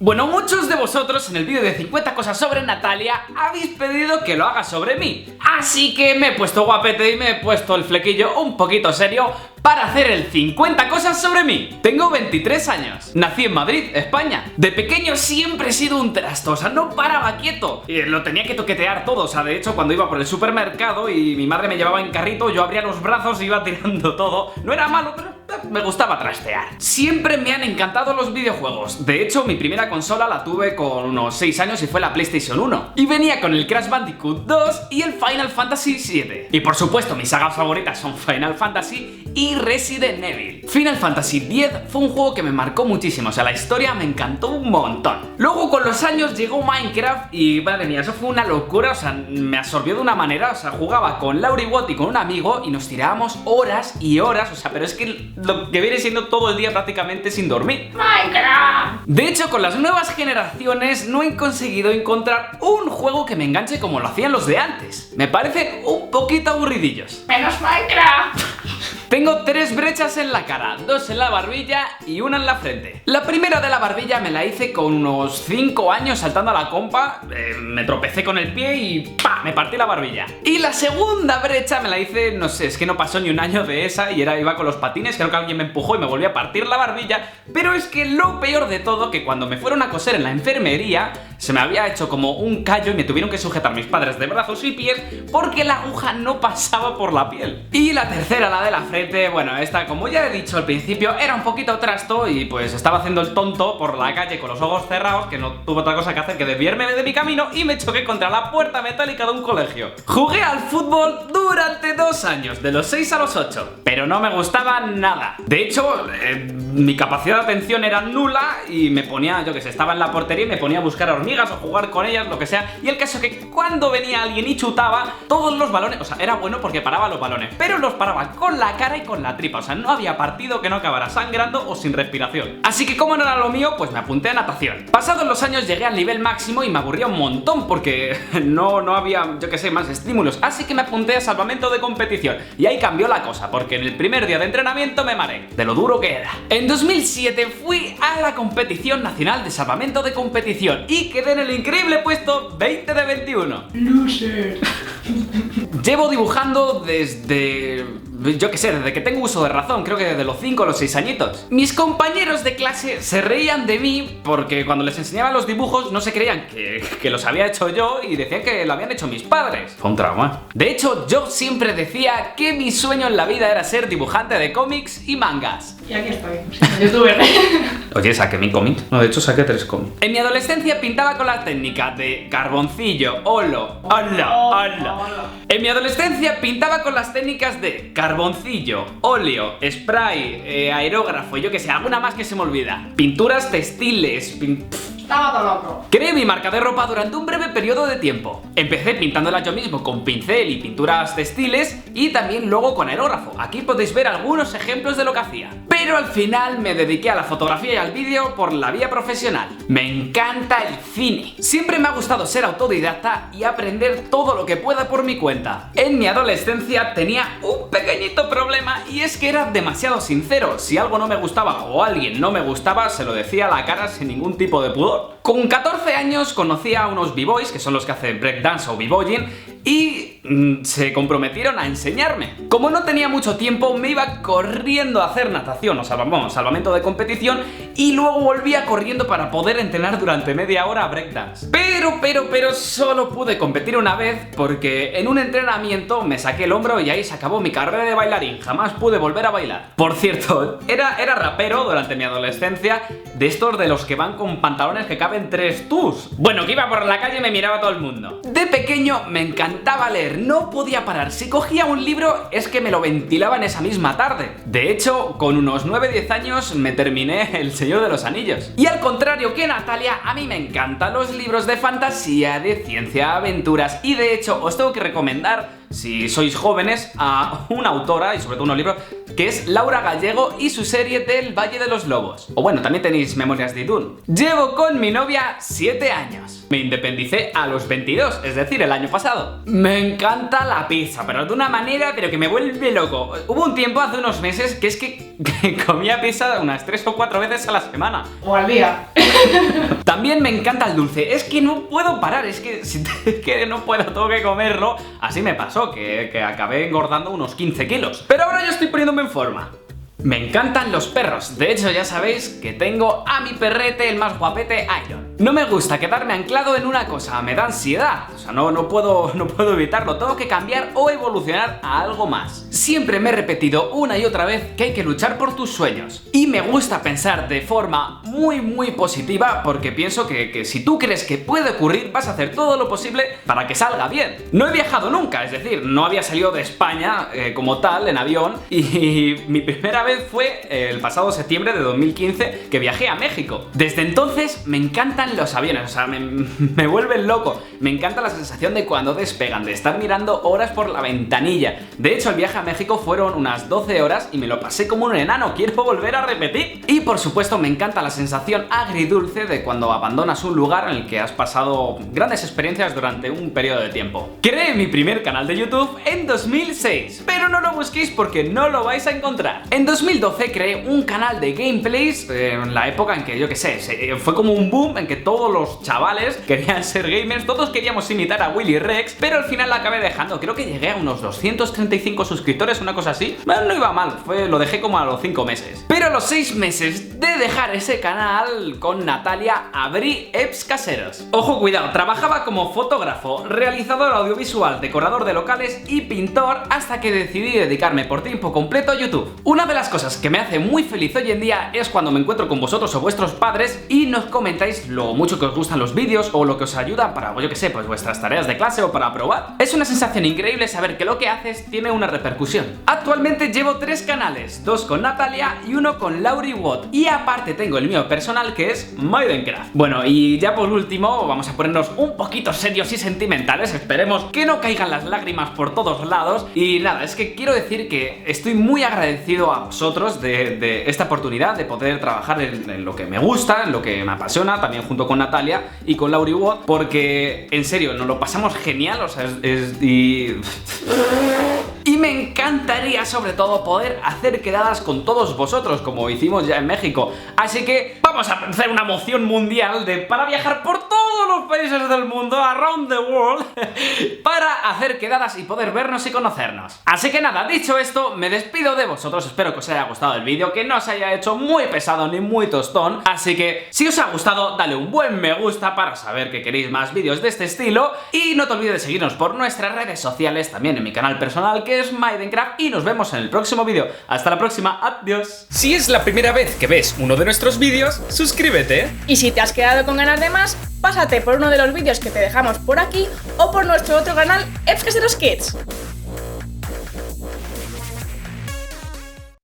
Bueno, muchos de vosotros en el vídeo de 50 cosas sobre Natalia habéis pedido que lo haga sobre mí. Así que me he puesto guapete y me he puesto el flequillo un poquito serio para hacer el 50 cosas sobre mí. Tengo 23 años, nací en Madrid, España. De pequeño siempre he sido un trasto, o sea, no paraba quieto. Y lo tenía que toquetear todo, o sea, de hecho cuando iba por el supermercado y mi madre me llevaba en carrito, yo abría los brazos y iba tirando todo. No era malo, pero me gustaba trastear. Siempre me han encantado los videojuegos. De hecho, mi primera consola la tuve con unos 6 años y fue la PlayStation 1. Y venía con el Crash Bandicoot 2 y el Final Fantasy 7. Y por supuesto, mis sagas favoritas son Final Fantasy y Resident Evil. Final Fantasy X fue un juego que me marcó muchísimo, o sea, la historia me encantó un montón. Luego con los años llegó Minecraft y madre mía, eso fue una locura, o sea, me absorbió de una manera, o sea, jugaba con Lauri Watt y con un amigo y nos tirábamos horas y horas, o sea, pero es que lo que viene siendo todo el día prácticamente sin dormir. Minecraft. De hecho, con las nuevas generaciones no he conseguido encontrar un juego que me enganche como lo hacían los de antes. Me parecen un poquito aburridillos. ¡Menos Minecraft! Tengo 3 brechas en la cara, 2 en la barbilla y 1 en la frente. La primera de la barbilla me la hice con unos 5 años saltando a la compa, me tropecé con el pie y ¡pa! Me partí la barbilla. Y la segunda brecha me la hice, no sé, es que no pasó ni un año de esa y iba con los patines, creo que alguien me empujó y me volvió a partir la barbilla. Pero es que lo peor de todo, que cuando me fueron a coser en la enfermería, se me había hecho como un callo y me tuvieron que sujetar mis padres de brazos y pies porque la aguja no pasaba por la piel. Y la tercera, la de la frente, bueno, esta, como ya he dicho al principio, era un poquito trasto y pues estaba haciendo el tonto por la calle con los ojos cerrados, que no tuve otra cosa que hacer que desviarme de mi camino y me choqué contra la puerta metálica de un colegio. Jugué al fútbol durante 2 años, de los 6 a los 8, pero no me gustaba nada. De hecho, mi capacidad de atención era nula y me ponía, yo que sé, estaba en la portería y me ponía a buscar hormigas o jugar con ellas, lo que sea. Y el caso es que cuando venía alguien y chutaba, todos los balones, o sea, era bueno porque paraba los balones, pero los paraba con la cara y con la tripa, o sea, no había partido que no acabara sangrando o sin respiración. Así que como no era lo mío, pues me apunté a natación. Pasados los años llegué al nivel máximo y me aburría un montón porque no había, yo que sé, más estímulos. Así que me apunté a salvamento de competición y ahí cambió la cosa, porque en el primer día de entrenamiento me mareé de lo duro que era. En 2007 fui a la competición nacional de salvamento de competición y quedé en el increíble puesto 20 de 21. Loser. Llevo dibujando desde, yo que sé, desde que tengo uso de razón, creo que desde los 5 o los 6 añitos. Mis compañeros de clase se reían de mí porque cuando les enseñaba los dibujos no se creían que los había hecho yo y decían que lo habían hecho mis padres. Fue un trauma. De hecho, yo siempre decía que mi sueño en la vida era ser dibujante de cómics y mangas. Y aquí estoy, siendo youtuber. Oye, saqué mi cómic. No, de hecho saqué 3 cómics. En mi adolescencia pintaba con la técnica de carboncillo, olo. En mi adolescencia pintaba con las técnicas de carboncillo, óleo, spray, aerógrafo, yo que sé, alguna más que se me olvida. Pinturas textiles, Estaba todo loco. creé mi marca de ropa durante un breve periodo de tiempo. Empecé pintándola yo mismo con pincel y pinturas textiles y también luego con aerógrafo. Aquí podéis ver algunos ejemplos de lo que hacía. Pero al final me dediqué a la fotografía y al vídeo por la vía profesional. Me encanta el cine. Siempre me ha gustado ser autodidacta y aprender todo lo que pueda por mi cuenta. En mi adolescencia tenía un pequeñito problema y es que era demasiado sincero. Si algo no me gustaba o alguien no me gustaba, se lo decía a la cara sin ningún tipo de pudor. Con 14 años conocí a unos b-boys, que son los que hacen breakdance o b-boying, y se comprometieron a enseñarme. Como no tenía mucho tiempo, me iba corriendo a hacer natación, o sea, vamos, salvamento de competición, y luego volvía corriendo para poder entrenar durante media hora a breakdance. Pero solo pude competir una vez porque en un entrenamiento me saqué el hombro y ahí se acabó mi carrera de bailarín. Jamás pude volver a bailar. Por cierto, era rapero durante mi adolescencia, de estos de los que van con pantalones que caben 3 tus. Bueno, que iba por la calle y me miraba todo el mundo. De pequeño me encantaba leer, no podía parar. Si cogía un libro es que me lo ventilaba en esa misma tarde. De hecho, con unos 9-10 años me terminé El Señor de los Anillos. Y al contrario que Natalia, a mí me encantan los libros de fantasía, de ciencia, aventuras, y de hecho os tengo que recomendar, si sois jóvenes, a una autora y sobre todo unos libros que es Laura Gallego y su serie del Valle de los Lobos. O bueno, también tenéis Memorias de Idún. Llevo con mi novia 7 años. Me independicé a los 22, es decir, el año pasado. Me encanta la pizza, pero de una manera que me vuelve loco. Hubo un tiempo, hace unos meses, que es que comía pizza unas 3 o 4 veces a la semana. O al día. También me encanta el dulce, es que no puedo parar, es que si que no puedo, tengo que comerlo. Así me pasó, que acabé engordando unos 15 kilos. Pero ahora ya estoy poniéndome en forma. Me encantan los perros, de hecho ya sabéis que tengo a mi perrete, el más guapete, Iron. No me gusta quedarme anclado en una cosa, me da ansiedad, o sea, no puedo evitarlo, tengo que cambiar o evolucionar a algo más. Siempre me he repetido una y otra vez que hay que luchar por tus sueños. Y me gusta pensar de forma muy positiva porque pienso que si tú crees que puede ocurrir, vas a hacer todo lo posible para que salga bien. No he viajado nunca, es decir, no había salido de España como tal en avión y mi primera vez fue el pasado septiembre de 2015 que viajé a México. Desde entonces me encantan los aviones, o sea, me vuelven loco. Me encanta la sensación de cuando despegan, de estar mirando horas por la ventanilla. De hecho, el viaje a México fueron unas 12 horas y me lo pasé como un enano, quiero volver a repetir. Y por supuesto me encanta la sensación agridulce de cuando abandonas un lugar en el que has pasado grandes experiencias durante un periodo de tiempo. Creé mi primer canal de YouTube en 2006, pero no lo busquéis porque no lo vais a encontrar. En 2012 creé un canal de gameplays en la época en que, yo qué sé, fue como un boom en que todos los chavales querían ser gamers, todos queríamos imitar a Willy Rex, pero al final la acabé dejando, creo que llegué a unos 235 suscriptores, una cosa así. Bueno, no iba mal, lo dejé como a los 5 meses. Pero a los 6 meses de dejar ese canal con Natalia, abrí EPS Caseros. Ojo, cuidado, trabajaba como fotógrafo, realizador audiovisual, decorador de locales y pintor hasta que decidí dedicarme por tiempo completo a YouTube. Una de las cosas que me hace muy feliz hoy en día es cuando me encuentro con vosotros o vuestros padres y nos comentáis lo mucho que os gustan los vídeos o lo que os ayuda para, yo que sé, pues vuestras tareas de clase o para probar. Es una sensación increíble saber que lo que haces tiene una repercusión. Actualmente llevo 3 canales, 2 con Natalia y 1 con Lauri Watt, y aparte tengo el mío personal que es Maidencraft. Bueno, y ya por último vamos a ponernos un poquito serios y sentimentales, esperemos que no caigan las lágrimas por todos lados. Y nada, es que quiero decir que estoy muy agradecido a vosotros de esta oportunidad de poder trabajar en lo que me gusta, en lo que me apasiona, también junto con Natalia y con Lauri Watt, porque en serio nos lo pasamos genial, o sea, y me encantaría sobre todo poder hacer quedadas con todos vosotros como hicimos ya en México. Así que vamos a hacer una moción mundial para viajar por todos los países del mundo, around the world, para hacer quedadas y poder vernos y conocernos. Así que nada, dicho esto, me despido de vosotros, espero que os haya gustado el vídeo, que no os haya hecho muy pesado ni muy tostón. Así que si os ha gustado, dale un buen me gusta para saber que queréis más vídeos de este estilo. Y no te olvides de seguirnos por nuestras redes sociales, también en mi canal personal que es Maidencraft, y nos vemos en el próximo vídeo. Hasta la próxima, adiós. Si es la primera vez que ves uno de nuestros vídeos, suscríbete. Y si te has quedado con ganas de más, pásate por uno de los vídeos que te dejamos por aquí o por nuestro otro canal, EPS Caseros Kids.